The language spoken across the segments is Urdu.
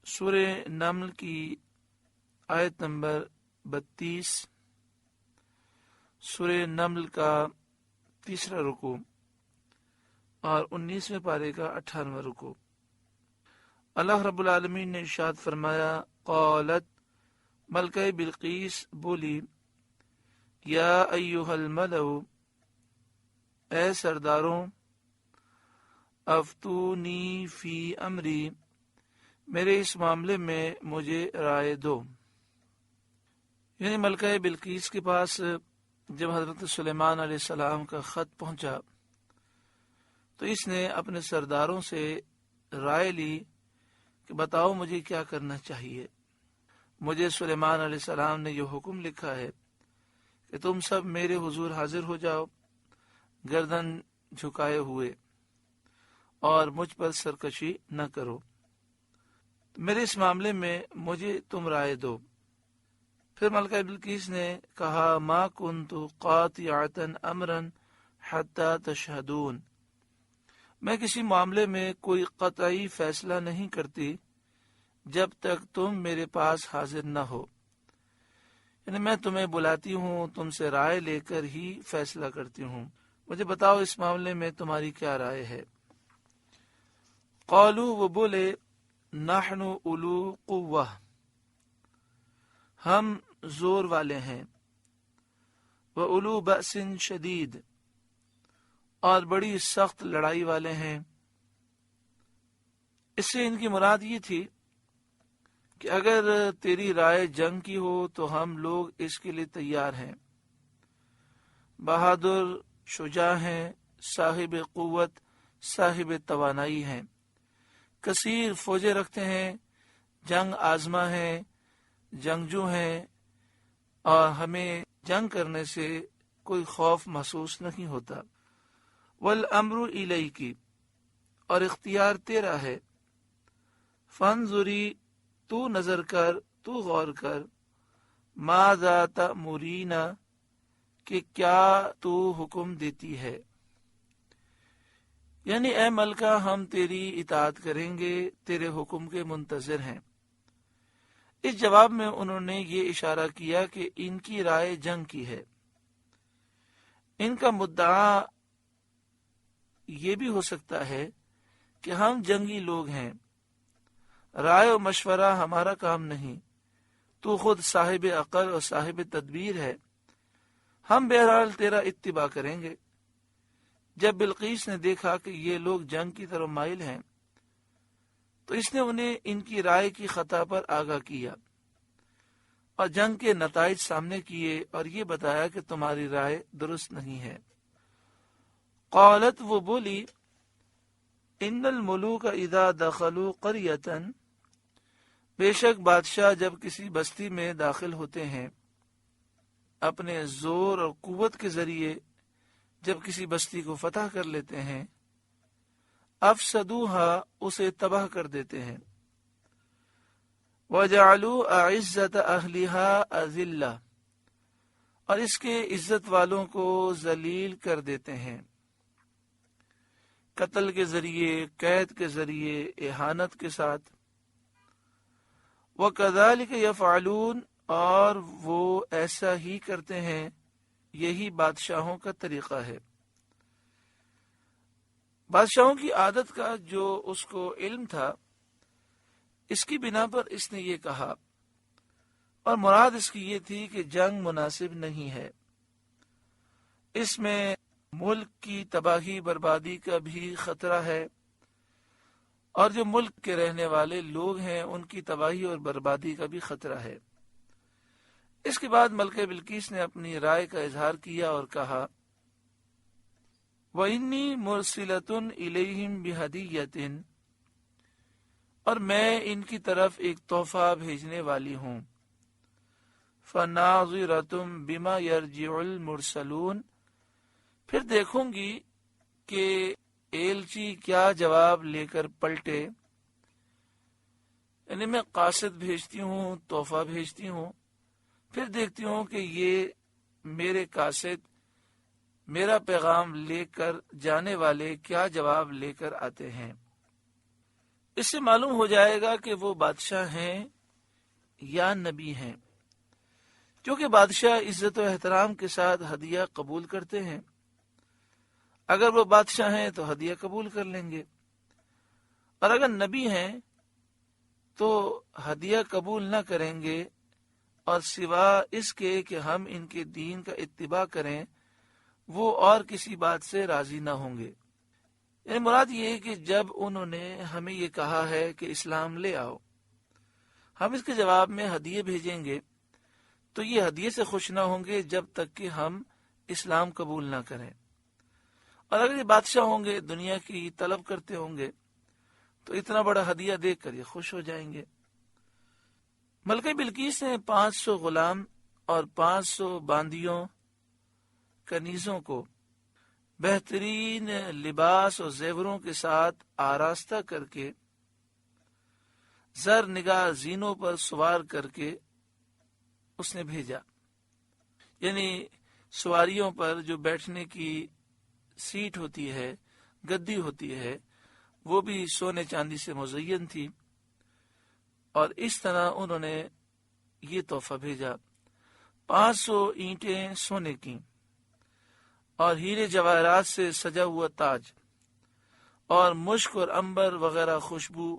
سورہ نمل کی آیت نمبر 32، سورہ نمل کا 3 رکوع اور 19ویں پارے کا 98واں رکوع۔ اللہ رب العالمین نے ارشاد فرمایا، قالت، ملکہ بلقیس بولی، یا ایھا الملأ، اے سرداروں، افتونی فی امری، میرے اس معاملے میں مجھے رائے دو۔ یعنی ملکہ بلقیس کے پاس جب حضرت سلیمان علیہ السلام کا خط پہنچا تو اس نے اپنے سرداروں سے رائے لی کہ بتاؤ مجھے کیا کرنا چاہیے۔ مجھے سلیمان علیہ السلام نے یہ حکم لکھا ہے کہ تم سب میرے حضور حاضر ہو جاؤ گردن جھکائے ہوئے اور مجھ پر سرکشی نہ کرو، میرے اس معاملے میں مجھے تم رائے دو۔ پھر ملکہ بلقیس نے کہا، ما کنت قاطعۃ امرا حتی تشہدون، میں کسی معاملے میں کوئی قطعی فیصلہ نہیں کرتی جب تک تم میرے پاس حاضر نہ ہو، یعنی میں تمہیں بلاتی ہوں، تم سے رائے لے کر ہی فیصلہ کرتی ہوں، مجھے بتاؤ اس معاملے میں تمہاری کیا رائے ہے۔ قالوا، وہ بولے، نحن اولو قوہ، ہم زور والے ہیں، وَأُولُو بَأْسٍ شدید، اور بڑی سخت لڑائی والے ہیں۔ اس سے ان کی مراد یہ تھی کہ اگر تیری رائے جنگ کی ہو تو ہم لوگ اس کے لیے تیار ہیں، بہادر، شجاع ہیں، صاحب قوت، صاحب توانائی ہیں، کثیر فوجیں رکھتے ہیں، جنگ آزما ہیں، جنگجو ہیں، اور ہمیں جنگ کرنے سے کوئی خوف محسوس نہیں ہوتا۔ والامر الیک، اور اختیار تیرا ہے، فانظری، تو نظر کر، تو غور کر، ماذا تأمرین، کہ کیا تو حکم دیتی ہے۔ یعنی اے ملکہ، ہم تیری اطاعت کریں گے، تیرے حکم کے منتظر ہیں۔ اس جواب میں انہوں نے یہ اشارہ کیا کہ ان کی رائے جنگ کی ہے۔ ان کا مدعا یہ بھی ہو سکتا ہے کہ ہم جنگی لوگ ہیں، رائے و مشورہ ہمارا کام نہیں، تو خود صاحب عقل اور صاحب تدبیر ہے، ہم بہرحال تیرا اتباع کریں گے۔ جب بلقیس نے دیکھا کہ یہ لوگ جنگ کی طرف مائل ہیں تو اس نے انہیں ان کی رائے کی خطا پر آگاہ کیا اور جنگ کے نتائج سامنے کیے اور یہ بتایا کہ تمہاری رائے درست نہیں ہے۔ قالت، وہ بولی، ان الملوک اذا دخلوا قریۃ، بے شک بادشاہ جب کسی بستی میں داخل ہوتے ہیں، اپنے زور اور قوت کے ذریعے جب کسی بستی کو فتح کر لیتے ہیں، افسدوها، اسے تباہ کر دیتے ہیں، وجعلوا اعزت اہلها اذلہ، اور اس کے عزت والوں کو ذلیل کر دیتے ہیں، قتل کے ذریعے، قید کے ذریعے، اہانت کے ساتھ۔ وَكَذَلِكَ يَفْعَلُونَ، اور وہ ایسا ہی کرتے ہیں، یہی بادشاہوں کا طریقہ ہے۔ بادشاہوں کی عادت کا جو اس کو علم تھا، اس کی بنا پر اس نے یہ کہا، اور مراد اس کی یہ تھی کہ جنگ مناسب نہیں ہے، اس میں ملک کی تباہی بربادی کا بھی خطرہ ہے، اور جو ملک کے رہنے والے لوگ ہیں ان کی تباہی اور بربادی کا بھی خطرہ ہے۔ اس کے بعد ملکہ بلقیس نے اپنی رائے کا اظہار کیا اور کہا، وَإِنِّي مُرْسِلَةٌ إِلَيْهِمْ بِهَدِيَّةٍ، اور میں ان کی طرف ایک تحفہ بھیجنے والی ہوں، فَنَاظِرَةٌ بِمَا يَرْجِعُ الْمُرْسَلُونَ، پھر دیکھوں گی کہ ایلچی کیا جواب لے کر پلٹے، یعنی میں قاصد بھیجتی ہوں، تحفہ بھیجتی ہوں، پھر دیکھتی ہوں کہ یہ میرے قاصد، میرا پیغام لے کر جانے والے کیا جواب لے کر آتے ہیں۔ اس سے معلوم ہو جائے گا کہ وہ بادشاہ ہیں یا نبی ہیں، کیونکہ بادشاہ عزت و احترام کے ساتھ ہدیہ قبول کرتے ہیں۔ اگر وہ بادشاہ ہیں تو ہدیہ قبول کر لیں گے، اور اگر نبی ہیں تو ہدیہ قبول نہ کریں گے، اور سوا اس کے کہ ہم ان کے دین کا اتباع کریں وہ اور کسی بات سے راضی نہ ہوں گے۔ یعنی مراد یہ ہے کہ جب انہوں نے ہمیں یہ کہا ہے کہ اسلام لے آؤ، ہم اس کے جواب میں ہدیے بھیجیں گے، تو یہ ہدیے سے خوش نہ ہوں گے جب تک کہ ہم اسلام قبول نہ کریں۔ اور اگر یہ بادشاہ ہوں گے، دنیا کی طلب کرتے ہوں گے، تو اتنا بڑا ہدیہ دیکھ کر یہ خوش ہو جائیں گے۔ ملکہ بلقیس نے 500 غلام اور 500 باندیوں کنیزوں کو بہترین لباس اور زیوروں کے ساتھ آراستہ کر کے زر نگاہ زینوں پر سوار کر کے اس نے بھیجا، یعنی سواریوں پر جو بیٹھنے کی سیٹ ہوتی ہے، گدی ہوتی ہے، وہ بھی سونے چاندی سے مزین تھی، اور اس طرح انہوں نے یہ تحفہ بھیجا۔ 500 اینٹیں سونے کی اور ہیرے جواہرات سے سجا ہوا تاج، اور مشک اور عنبر وغیرہ خوشبو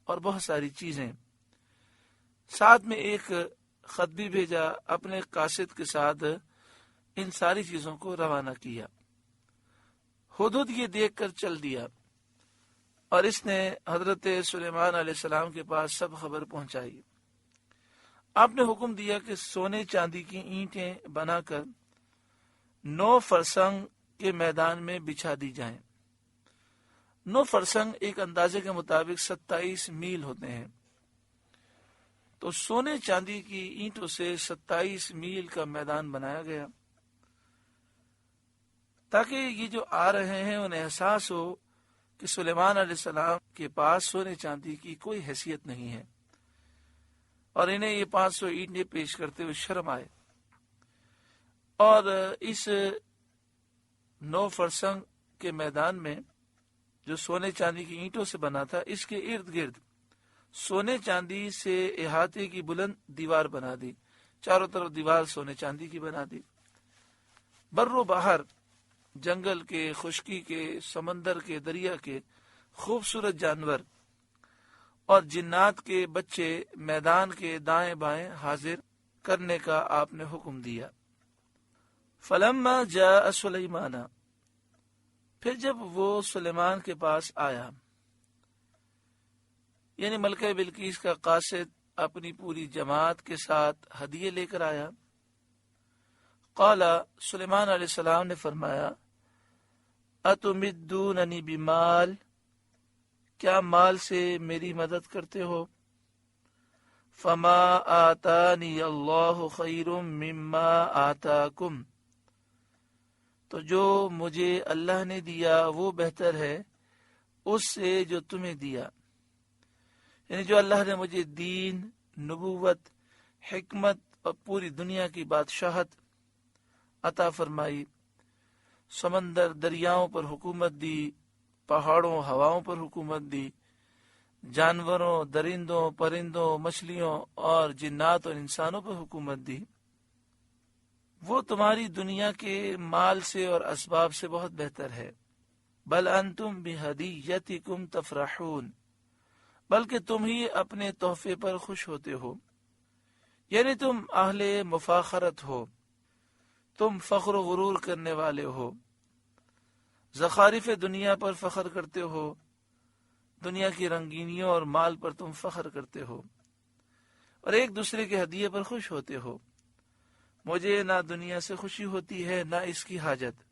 اور بہت ساری چیزیں۔ ساتھ میں ایک خط بھی بھیجا، اپنے قاصد کے ساتھ ان ساری چیزوں کو روانہ کیا۔ ہدہد یہ دیکھ کر چل دیا، اور اس نے حضرت سلیمان علیہ السلام کے پاس سب خبر پہنچائی۔ آپ نے حکم دیا کہ سونے چاندی کی اینٹیں بنا کر 9 فرسنگ کے میدان میں بچھا دی جائیں۔ 9 فرسنگ ایک اندازے کے مطابق 27 میل ہوتے ہیں، تو سونے چاندی کی اینٹوں سے 27 میل کا میدان بنایا گیا، تاکہ یہ جو آ رہے ہیں انہیں احساس ہو کہ سلیمان علیہ السلام کے پاس سونے چاندی کی کوئی حیثیت نہیں ہے، اور انہیں یہ 500 اینٹیں پیش کرتے ہوئے شرم آئے۔ اور اس 9 فرسنگ کے میدان میں جو سونے چاندی کی اینٹوں سے بنا تھا، اس کے ارد گرد سونے چاندی سے احاطے کی بلند دیوار بنا دی، چاروں طرف دیوار سونے چاندی کی بنا دی۔ بر و بحر، جنگل کے، خشکی کے، سمندر کے، دریا کے، خوبصورت جانور اور جنات کے بچے میدان کے دائیں بائیں حاضر کرنے کا آپ نے حکم دیا۔ فلما جاء سلیمان، پھر جب وہ سلیمان کے پاس آیا، یعنی ملکہ بلقیس کا قاصد اپنی پوری جماعت کے ساتھ ہدیے لے کر آیا، قال، سلیمان علیہ السلام نے فرمایا، اتمدوننی بمال، کیا مال سے میری مدد کرتے ہو؟ فما آتانی اللہ خیر مما آتاکم، تو جو مجھے اللہ نے دیا وہ بہتر ہے اس سے جو تمہیں دیا، یعنی جو اللہ نے مجھے دین، نبوت، حکمت اور پوری دنیا کی بادشاہت عطا فرمائی، سمندر دریاؤں پر حکومت دی، پہاڑوں ہواؤں پر حکومت دی، جانوروں، درندوں، پرندوں، مچھلیوں اور جنات اور انسانوں پر حکومت دی، وہ تمہاری دنیا کے مال سے اور اسباب سے بہت بہتر ہے۔ بل انتم بہدیتکم تفرحون، بلکہ تم ہی اپنے تحفے پر خوش ہوتے ہو، یعنی تم اہل مفاخرت ہو، تم فخر و غرور کرنے والے ہو، زخارف دنیا پر فخر کرتے ہو، دنیا کی رنگینیوں اور مال پر تم فخر کرتے ہو، اور ایک دوسرے کے ہدیے پر خوش ہوتے ہو۔ مجھے نہ دنیا سے خوشی ہوتی ہے نہ اس کی حاجت۔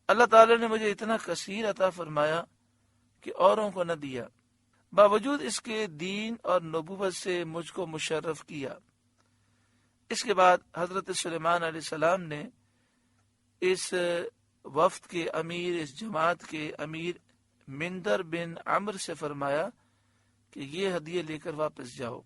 اللہ تعالی نے مجھے اتنا کثیر عطا فرمایا کہ اوروں کو نہ دیا، باوجود اس کے دین اور نبوت سے مجھ کو مشرف کیا۔ اس کے بعد حضرت سلیمان علیہ السلام نے اس وفد کے امیر، اس جماعت کے امیر مندر بن عمرو سے فرمایا کہ یہ ہدیے لے کر واپس جاؤ۔